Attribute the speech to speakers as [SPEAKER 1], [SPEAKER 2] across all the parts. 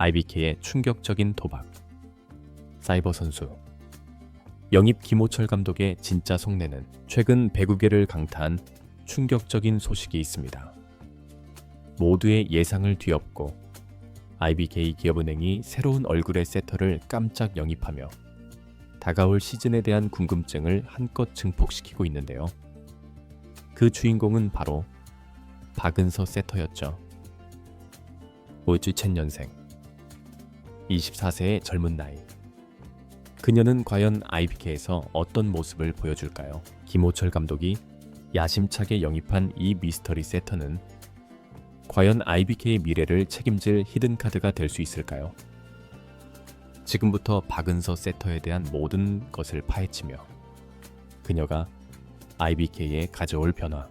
[SPEAKER 1] IBK의 충격적인 도박. 사이버 선수. 영입 김호철 감독의 진짜 속내는 최근 배구계를 강타한 충격적인 소식이 있습니다. 모두의 예상을 뒤엎고 IBK 기업은행이 새로운 얼굴의 세터를 깜짝 영입하며 다가올 시즌에 대한 궁금증을 한껏 증폭시키고 있는데요. 그 주인공은 바로 박은서 세터였죠. 2000년생, 24세의 젊은 나이. 그녀는 과연 IBK에서 어떤 모습을 보여줄까요? 김호철 감독이 야심차게 영입한 이 미스터리 세터는 과연 IBK의 미래를 책임질 히든카드가 될 수 있을까요? 지금부터 박은서 세터에 대한 모든 것을 파헤치며 그녀가 IBK에 가져올 변화,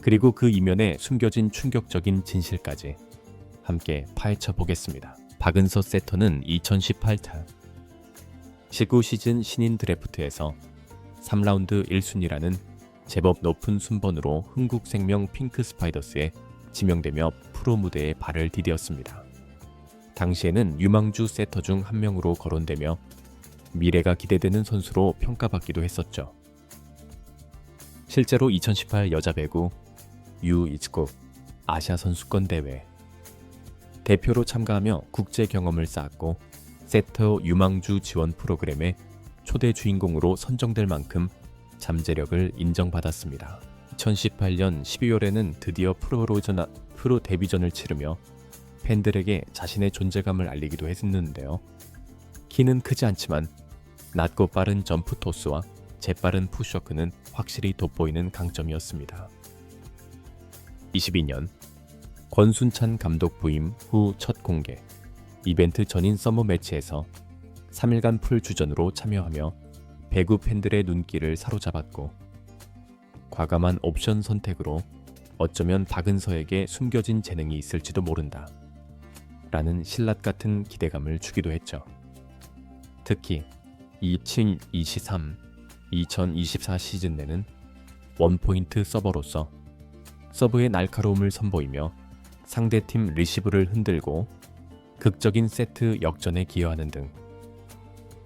[SPEAKER 1] 그리고 그 이면에 숨겨진 충격적인 진실까지 함께 파헤쳐 보겠습니다. 박은서 세터는 2018타 19 시즌 신인 드래프트에서 3라운드 1순위라는 제법 높은 순번으로 흥국생명 핑크 스파이더스에 지명되며 프로 무대에 발을 디뎠습니다. 당시에는 유망주 세터 중 한 명으로 거론되며 미래가 기대되는 선수로 평가받기도 했었죠. 실제로 2018 여자 배구 U-20 아시아 선수권 대회 대표로 참가하며 국제 경험을 쌓았고 세터 유망주 지원 프로그램의 초대 주인공으로 선정될 만큼 잠재력을 인정받았습니다. 2018년 12월에는 드디어 프로 데뷔전을 치르며 팬들에게 자신의 존재감을 알리기도 했는데요. 키는 크지 않지만 낮고 빠른 점프 토스와 재빠른 푸시워크는 확실히 돋보이는 강점이었습니다. 22년 권순찬 감독 부임 후 첫 공개 이벤트 전인 서머 매치에서 3일간 풀 주전으로 참여하며 배구 팬들의 눈길을 사로잡았고 과감한 옵션 선택으로 어쩌면 박은서에게 숨겨진 재능이 있을지도 모른다 라는 신라 같은 기대감을 주기도 했죠. 특히 2023-2024 시즌 내는 원포인트 서버로서 서브의 날카로움을 선보이며 상대팀 리시브를 흔들고 극적인 세트 역전에 기여하는 등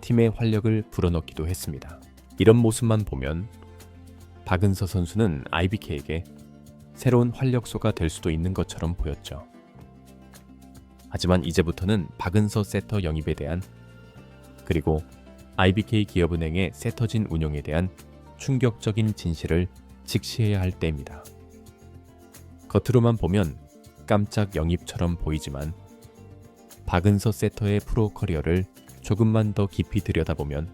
[SPEAKER 1] 팀의 활력을 불어넣기도 했습니다. 이런 모습만 보면 박은서 선수는 IBK에게 새로운 활력소가 될 수도 있는 것처럼 보였죠. 하지만 이제부터는 박은서 세터 영입에 대한, 그리고 IBK 기업은행의 세터진 운용에 대한 충격적인 진실을 직시해야 할 때입니다. 겉으로만 보면 깜짝 영입처럼 보이지만 박은서 세터의 프로 커리어를 조금만 더 깊이 들여다보면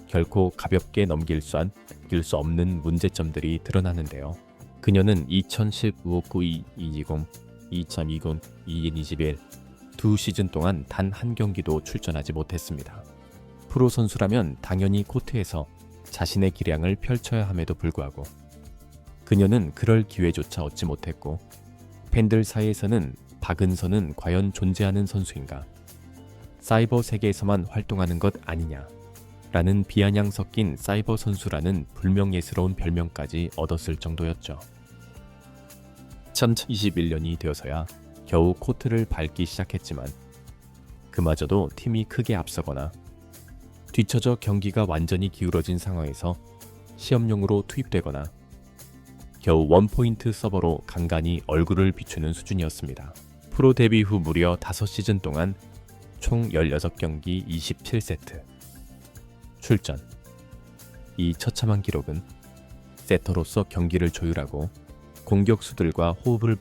[SPEAKER 1] 결코 가볍게 넘길 수 없는 문제점들이 드러나는데요. 그녀는 2015-19-20, 2020-21 두 시즌 동안 단 한 경기도 출전하지 못했습니다. 프로 선수라면 당연히 코트에서 자신의 기량을 펼쳐야 함에도 불구하고 그녀는 그럴 기회조차 얻지 못했고 팬들 사이에서는 박은서는 과연 존재하는 선수인가? 사이버 세계에서만 활동하는 것 아니냐? 라는 비아냥 섞인 사이버 선수라는 불명예스러운 별명까지 얻었을 정도였죠. 2021년이 되어서야 겨우 코트를 밟기 시작했지만 그마저도 팀이 크게 앞서거나 뒤처져 경기가 완전히 기울어진 상황에서 시험용으로 투입되거나 겨우 원포인트 서버로 간간히 얼굴을 비추는 수준이었습니다. 프로 데뷔 후 무려 5시즌 동안 총 16경기 27세트 출전. 이 처참한 기록은 세터로서 경기를 조율하고 공격수들과 호흡을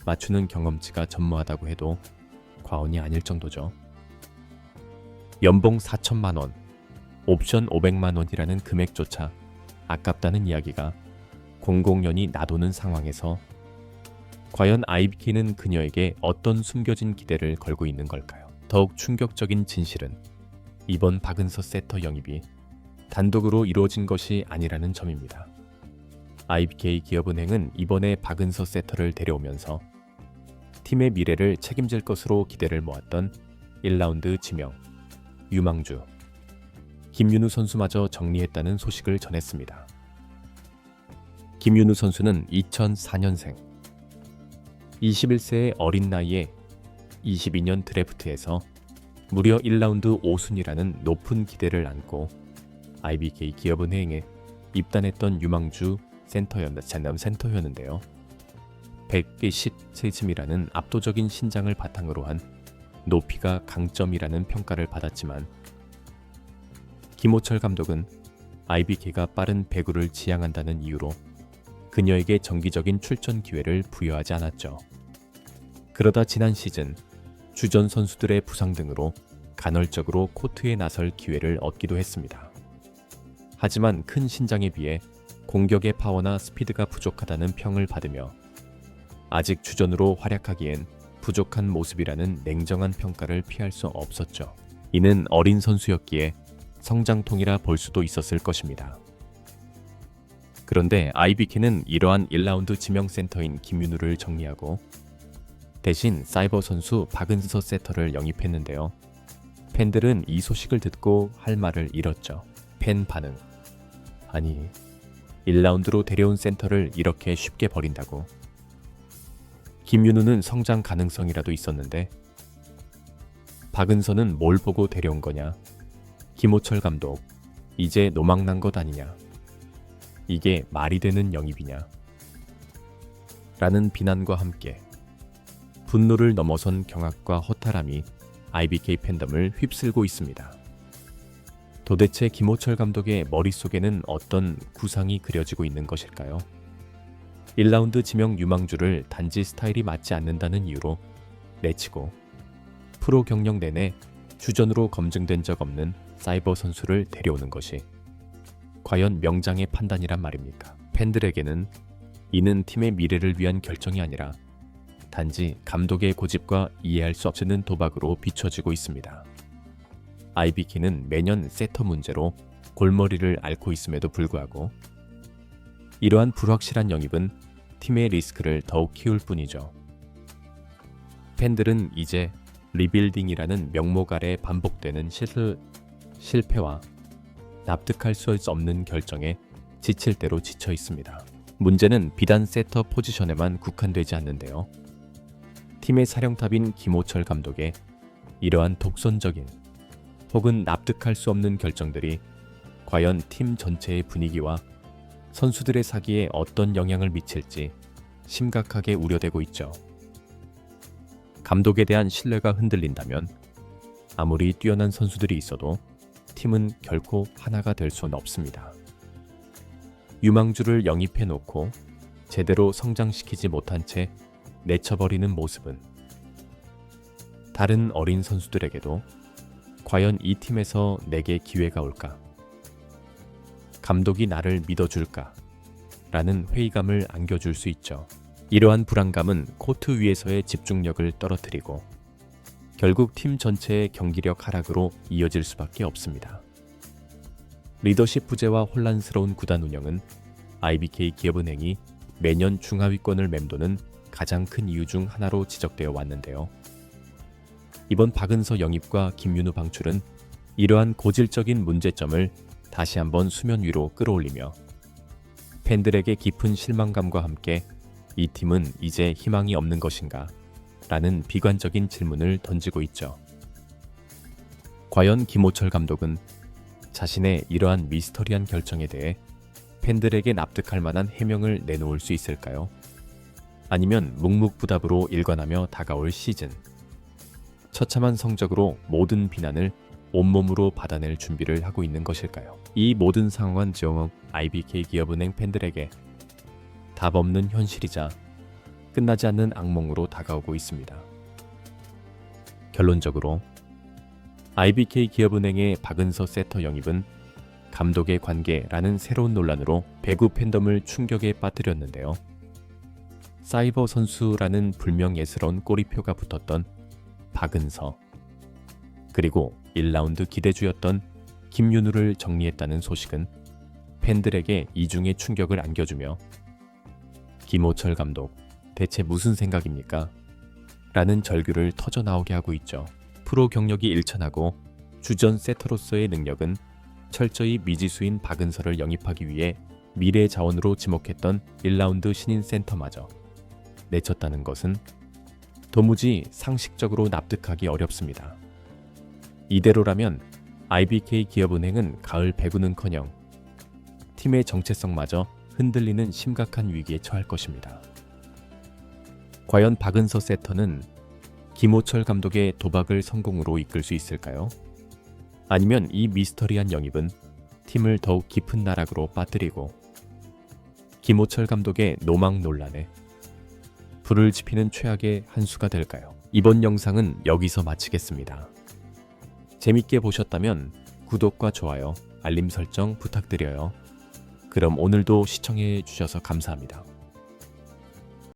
[SPEAKER 1] 맞추는 경험치가 전무하다고 해도 과언이 아닐 정도죠. 연봉 4천만 원, 옵션 500만 원이라는 금액조차 아깝다는 이야기가 공공연히 나도는 상황에서 과연 IBK는 그녀에게 어떤 숨겨진 기대를 걸고 있는 걸까요? 더욱 충격적인 진실은 이번 박은서 세터 영입이 단독으로 이루어진 것이 아니라는 점입니다. IBK 기업은행은 이번에 박은서 세터를 데려오면서 팀의 미래를 책임질 것으로 기대를 모았던 1라운드 지명, 유망주, 김윤우 선수마저 정리했다는 소식을 전했습니다. 김윤우 선수는 2004년생, 21세의 어린 나이에 2022년 드래프트에서 무려 1라운드 5순위라는 높은 기대를 안고 IBK 기업은행에 입단했던 유망주 센터였는데요. 110cm이라는 압도적인 신장을 바탕으로 한 높이가 강점이라는 평가를 받았지만 김호철 감독은 IBK가 빠른 배구를 지향한다는 이유로 그녀에게 정기적인 출전 기회를 부여하지 않았죠. 그러다 지난 시즌 주전 선수들의 부상 등으로 간헐적으로 코트에 나설 기회를 얻기도 했습니다. 하지만 큰 신장에 비해 공격의 파워나 스피드가 부족하다는 평을 받으며 아직 주전으로 활약하기엔 부족한 모습이라는 냉정한 평가를 피할 수 없었죠. 이는 어린 선수였기에 성장통이라 볼 수도 있었을 것입니다. 그런데 IBK는 이러한 1라운드 지명센터인 김윤우를 정리하고 대신 사이버 선수 박은서 세터를 영입했는데요. 팬들은 이 소식을 듣고 할 말을 잃었죠. 팬 반응. 아니, 1라운드로 데려온 센터를 이렇게 쉽게 버린다고. 김윤우는 성장 가능성이라도 있었는데 박은서는 뭘 보고 데려온 거냐. 김호철 감독, 이제 노망난 것 아니냐. 이게 말이 되는 영입이냐. 라는 비난과 함께 분노를 넘어선 경악과 허탈함이 IBK 팬덤을 휩쓸고 있습니다. 도대체 김호철 감독의 머릿속에는 어떤 구상이 그려지고 있는 것일까요? 1라운드 지명 유망주를 단지 스타일이 맞지 않는다는 이유로 내치고 프로 경력 내내 주전으로 검증된 적 없는 사이버 선수를 데려오는 것이 과연 명장의 판단이란 말입니까? 팬들에게는 이는 팀의 미래를 위한 결정이 아니라 단지 감독의 고집과 이해할 수 없는 도박으로 비춰지고 있습니다. IBK는 매년 세터 문제로 골머리를 앓고 있음에도 불구하고 이러한 불확실한 영입은 팀의 리스크를 더욱 키울 뿐이죠. 팬들은 이제 리빌딩이라는 명목 아래 반복되는 실패와 납득할 수 없는 결정에 지칠 대로 지쳐 있습니다. 문제는 비단 세터 포지션에만 국한되지 않는데요. 팀의 사령탑인 김호철 감독의 이러한 독선적인 혹은 납득할 수 없는 결정들이 과연 팀 전체의 분위기와 선수들의 사기에 어떤 영향을 미칠지 심각하게 우려되고 있죠. 감독에 대한 신뢰가 흔들린다면 아무리 뛰어난 선수들이 있어도 팀은 결코 하나가 될 수는 없습니다. 유망주를 영입해놓고 제대로 성장시키지 못한 채 내쳐버리는 모습은 다른 어린 선수들에게도 과연 이 팀에서 내게 기회가 올까? 감독이 나를 믿어줄까? 라는 회의감을 안겨줄 수 있죠. 이러한 불안감은 코트 위에서의 집중력을 떨어뜨리고 결국 팀 전체의 경기력 하락으로 이어질 수밖에 없습니다. 리더십 부재와 혼란스러운 구단 운영은 IBK 기업은행이 매년 중하위권을 맴도는 가장 큰 이유 중 하나로 지적되어 왔는데요. 이번 박은서 영입과 김윤우 방출은 이러한 고질적인 문제점을 다시 한번 수면 위로 끌어올리며 팬들에게 깊은 실망감과 함께 이 팀은 이제 희망이 없는 것인가? 라는 비관적인 질문을 던지고 있죠. 과연 김호철 감독은 자신의 이러한 미스터리한 결정에 대해 팬들에게 납득할 만한 해명을 내놓을 수 있을까요? 아니면 묵묵부답으로 일관하며 다가올 시즌, 처참한 성적으로 모든 비난을 온몸으로 받아낼 준비를 하고 있는 것일까요? 이 모든 상황은 지금 IBK 기업은행 팬들에게 답 없는 현실이자 끝나지 않는 악몽으로 다가오고 있습니다. 결론적으로 IBK 기업은행의 박은서 세터 영입은 감독의 관계라는 새로운 논란으로 배구 팬덤을 충격에 빠뜨렸는데요. 사이버 선수라는 불명 예스러운 꼬리표가 붙었던 박은서, 그리고 1라운드 기대주였던 김윤우를 정리했다는 소식은 팬들에게 이중의 충격을 안겨주며 김호철 감독, 대체 무슨 생각입니까? 라는 절규를 터져나오게 하고 있죠. 프로 경력이 일천하고 주전 세터로서의 능력은 철저히 미지수인 박은서를 영입하기 위해 미래 자원으로 지목했던 1라운드 신인 센터마저 내쳤다는 것은 도무지 상식적으로 납득하기 어렵습니다. 이대로라면 IBK 기업은행은 가을 배구는커녕 팀의 정체성마저 흔들리는 심각한 위기에 처할 것입니다. 과연 박은서 세터는 김호철 감독의 도박을 성공으로 이끌 수 있을까요? 아니면 이 미스터리한 영입은 팀을 더욱 깊은 나락으로 빠뜨리고 김호철 감독의 노망 논란에 불을 지피는 최악의 한 수가 될까요? 이번 영상은 여기서 마치겠습니다. 재밌게 보셨다면 구독과 좋아요, 알림 설정 부탁드려요. 그럼 오늘도 시청해 주셔서 감사합니다.